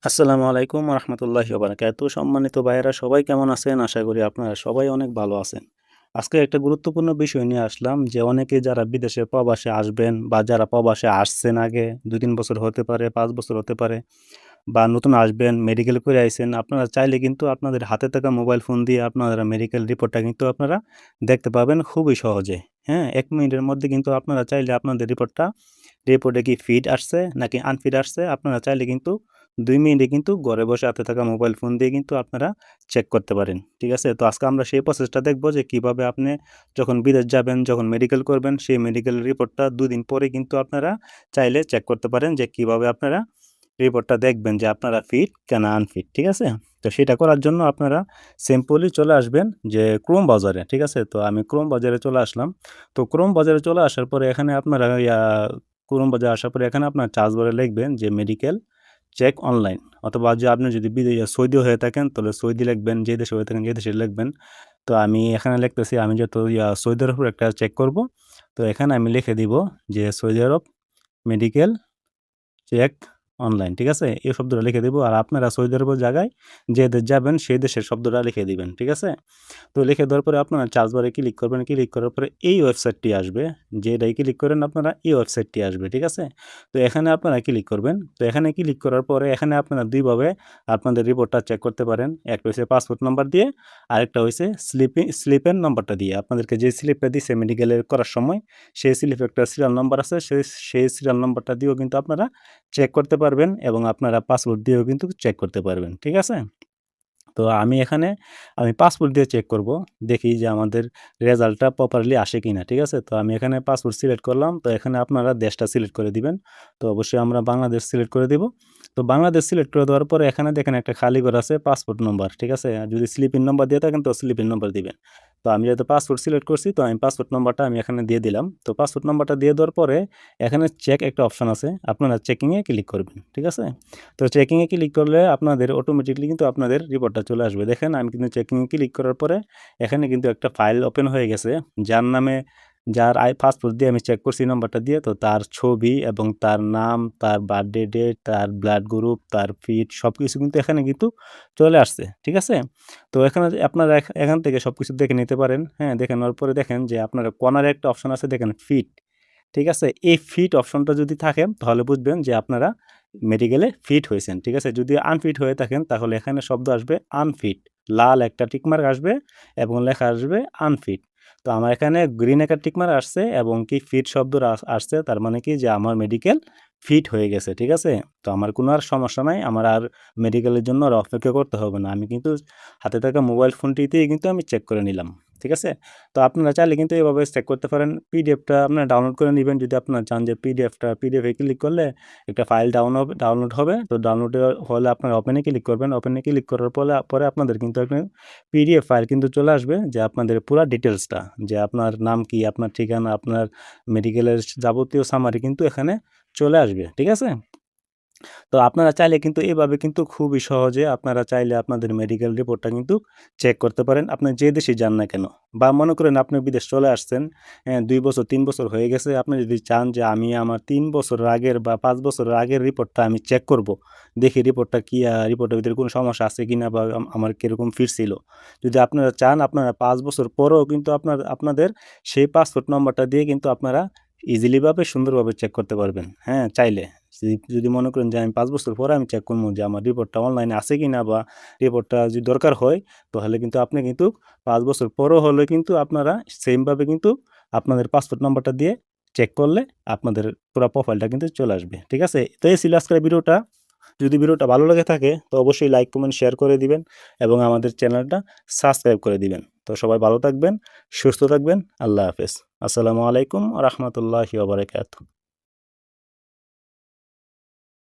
আসসালামু আলাইকুম রহমতুল্লাহি ওবারাকাতু। সম্মানিত ভাইয়েরা সবাই কেমন আছেন? আশা করি আপনারা সবাই অনেক ভালো আছেন। আজকে একটা গুরুত্বপূর্ণ বিষয় নিয়ে আসলাম যে অনেকে যারা বিদেশে প্রবাসে আসবেন বা যারা প্রবাসে আসছেন আগে ২-৩ বছর হতে পারে, ৫ বছর হতে পারে বা নতুন আসবেন, মেডিকেল করে আইছেন। আপনারা চাইলে কিন্তু আপনাদের হাতে থাকা মোবাইল ফোন দিয়ে আপনারা মেডিকেল রিপোর্টটা কিন্তু আপনারা দেখতে পাবেন খুবই সহজে। হ্যাঁ? ১ মিনিটের মধ্যে কিন্তু আপনারা চাইলে আপনাদের রিপোর্টে কি ফিট আসছে নাকি আনফিট আসছে আপনারা চাইলে কিন্তু ২ মিনিটে কিন্তু ঘরে বসে হাতে থাকা মোবাইল ফোন দিয়ে কিন্তু আপনারা চেক করতে পারেন। ঠিক আছে? তো আজকে আমরা সেই প্রসেসটা দেখব যে কিভাবে আপনি যখন বিদেশ যাবেন, যখন মেডিকেল করবেন সেই মেডিকেল রিপোর্টটা ২ দিন পরে কিন্তু আপনারা চাইলে চেক করতে পারেন যে কিভাবে আপনারা রিপোর্টটা দেখবেন যে আপনারা ফিট না আনফিট। ঠিক আছে? তো সেটা করার জন্য আপনারা সিম্পলি চলে আসবেন যে Chrome ব্রাউজারে। ঠিক আছে? তো আমি Chrome ব্রাউজারে চলে আসলাম। তো Chrome ব্রাউজারে চলে আসার পরে এখানে আপনারা Chrome বাজারে আসার পরে এখানে আপনার সার্চ বারে লিখবেন যে মেডিকেল চেক অনলাইন অথবা যে আপনি যদি সৌদি হয়ে থাকেন তাহলে সৌদি লিখবেন, যে দেশে হয়ে থাকেন যে দেশে লিখবেন। তো আমি এখানে লিখতেছি আমি যেহেতু সৌদি আরবের একটা চেক করব। তো এখানে আমি লিখে দিব যে সৌদি আরব মেডিকেল চেক অনলাইন। ঠিক আছে? এই শব্দটা লিখে দিব। আর আপনারা সৌদি আরবের জায়গায় যে দেশ যাবেন সেই দেশের শব্দটা লিখে দিবেন। ঠিক আছে? তো লিখে দেওয়ার পরে আপনারা সার্চ বারে ক্লিক করবেন। ক্লিক করার পরে এই ওয়েবসাইটটি আসবে। যেটাই ক্লিক করেন আপনারা এই ওয়েবসাইটটি আসবে। ঠিক আছে? তো এখানে আপনারা ক্লিক করবেন। তো এখানে ক্লিক করার পরে এখানে আপনারা ২ ভাবে আপনাদের রিপোর্টটা চেক করতে পারেন। একটা হইছে পাসপোর্ট নাম্বার দিয়ে, আরেকটা হইছে স্লিপের নাম্বারটা দিয়ে। আপনাদেরকে যে স্লিপটা দিছে মেডিকেলের করার সময় সেই স্লিপে একটা সিরিয়াল নাম্বার আছে। সেই সিরিয়াল নাম্বারটা দিয়েও কিন্তু আপনারা চেক করতে পারবেন এবং আপনারা পাসপোর্ট দিয়েও কিন্তু চেক করতে পারবেন। ঠিক আছে? তো আমি পাসপোর্ট দিয়ে চেক করব। দেখি যে আমাদের রেজাল্টটা প্রপারলি আসে কিনা। ঠিক আছে? তো আমি এখানে পাসপোর্ট সিলেক্ট করলাম। তো এখানে আপনারা দেশটা সিলেক্ট করে দিবেন। তো অবশ্যই আমরা বাংলাদেশ সিলেক্ট করে দিব। তো বাংলাদেশ সিলেক্ট করে দেওয়ার পরে এখানে দেখেন একটা খালি ঘর আছে পাসপোর্ট নম্বর। ঠিক আছে? আর যদি স্লিপিং নম্বর দিয়ে থাকেন তো স্লিপিং নম্বর দিবেন। তো আমি যেহেতু পাসপোর্ট সিলেক্ট করছি তো আমি পাসপোর্ট নম্বরটা আমি এখানে দিয়ে দিলাম। তো পাসপোর্ট নম্বরটা দিয়ে দেওয়ার পরে এখানে চেক একটা অপশন আছে। আপনারা চেকিং এ ক্লিক করবেন। ঠিক আছে? তো চেকিং এ ক্লিক করলে আপনাদের অটোমেটিক্যালি কিন্তু আপনাদের রিপোর্টটা চলে আসবে। দেখেন আমি কিন্তু চেকিং এ ক্লিক করার পরে এখানে কিন্তু একটা ফাইল ওপেন হয়ে গেছে। যার নামে যার পাসপোর্ট দিয়ে আমি চেক করছি নাম্বারটা দিয়ে তো তার ছবি এবং তার নাম, তার বার্থডে ডেট, তার ব্লাড গ্রুপ, তার ফিট সবকিছু কিন্তু এখানে কিন্তু চলে আসছে। ঠিক আছে? তো এখানে যে আপনারা এখান থেকে সবকিছু দেখে নিতে পারেন। হ্যাঁ? দেখে নেওয়ার পরে দেখেন যে আপনারা কর্নারে একটা অপশন আছে দেখেন ফিট। ঠিক আছে? এই ফিট অপশনটা যদি থাকে তাহলে বুঝবেন যে আপনারা মেডিকেলে ফিট হয়েছেন। ঠিক আছে? যদি আনফিট হয়ে থাকেন তাহলে এখানে শব্দ আসবে আনফিট। লাল একটা টিক মার্ক আসবে এবং লেখা আসবে আনফিট। তো আমার এখানে গ্রিন একটা টিক মার্ক আসছে এবং কি ফিট শব্দটা আসছে তার মানে কি যে আমার মেডিকেল ফিট হয়ে গেছে। ঠিক আছে? তো আমার কোনো আর সমস্যা নাই। আমার আর মেডিকেলের জন্য আর অপেক্ষা করতে হবে না। আমি কিন্তু হাতে থাকা মোবাইল ফোনটিতেই কিন্তু আমি চেক করে নিলাম। ঠিক আছে? তো আপনারা চাইলে কিন্তু এভাবে চেক করতে পারেন। পিডিএফটা আপনারা ডাউনলোড করে নিবেন যদি আপনারা চান যে পিডিএফ এ ক্লিক করলে একটা ফাইল ডাউনলোড হবে। তো ডাউনলোড হলে আপনারা ওপেন এ ক্লিক করবেন। ওপেন এ ক্লিক করার পরে আপনাদের কিন্তু একটা পিডিএফ ফাইল কিন্তু চলে আসবে যে আপনাদের পুরা ডিটেইলসটা যে আপনার নাম কি, আপনার ঠিকানা, আপনার মেডিকেলের যাবতীয় সামারি কিন্তু এখানে চলে আসবে। ঠিক আছে? তো আপনারা চাইলে কিন্তু এভাবে কিন্তু খুবই সহজে আপনারা চাইলে আপনাদের মেডিকেল রিপোর্টটা কিন্তু চেক করতে পারেন। আপনি যে দেশেই যান না কেন। বা মনে করেন আপনি বিদেশ চলে আসছেন, ২ বছর ৩ বছর হয়ে গেছে। আপনি যদি চান যে আমি আমার ৩ বছরের আগের বা ৫ বছরের আগের রিপোর্টটা আমি চেক করব। দেখি রিপোর্টটা কি রিপোর্টের ভিতরে কোনো সমস্যা আছে কিনা বা আমার কিরকম ফিট ছিল। যদি আপনারা চান আপনারা ৫ বছর পরেও কিন্তু আপনাদের সেই পাসপোর্ট নম্বরটা দিয়ে কিন্তু আপনারা ইজিলি ভাবে সুন্দরভাবে চেক করতে পারবেন। হ্যাঁ, চাইলে। যদি মনে করেন যে আমি ৫ বছর পরে আমি চেক করবো যে আমার রিপোর্টটা অনলাইনে আছে কিনা বা রিপোর্টটা যদি দরকার হয় তাহলে কিন্তু আপনি কিন্তু ৫ বছর পরেও হলে কিন্তু আপনারা সেম ভাবে কিন্তু আপনাদের পাসপোর্ট নাম্বারটা দিয়ে চেক করলে আপনাদের পুরা প্রোফাইলটা কিন্তু চলে আসবে। ঠিক আছে? তো এই ছিল আজকের ভিডিওটা। যদি ভিডিওটা ভালো লেগে থাকে তো অবশ্যই লাইক, কমেন্ট, শেয়ার করে দিবেন এবং আমাদের চ্যানেলটা সাবস্ক্রাইব করে দিবেন। তো সবাই ভালো থাকবেন, সুস্থ থাকবেন। আল্লাহ হাফেজ। আসসালামু আলাইকুম ওয়া রাহমাতুল্লাহি ওয়া বারাকাতুহু।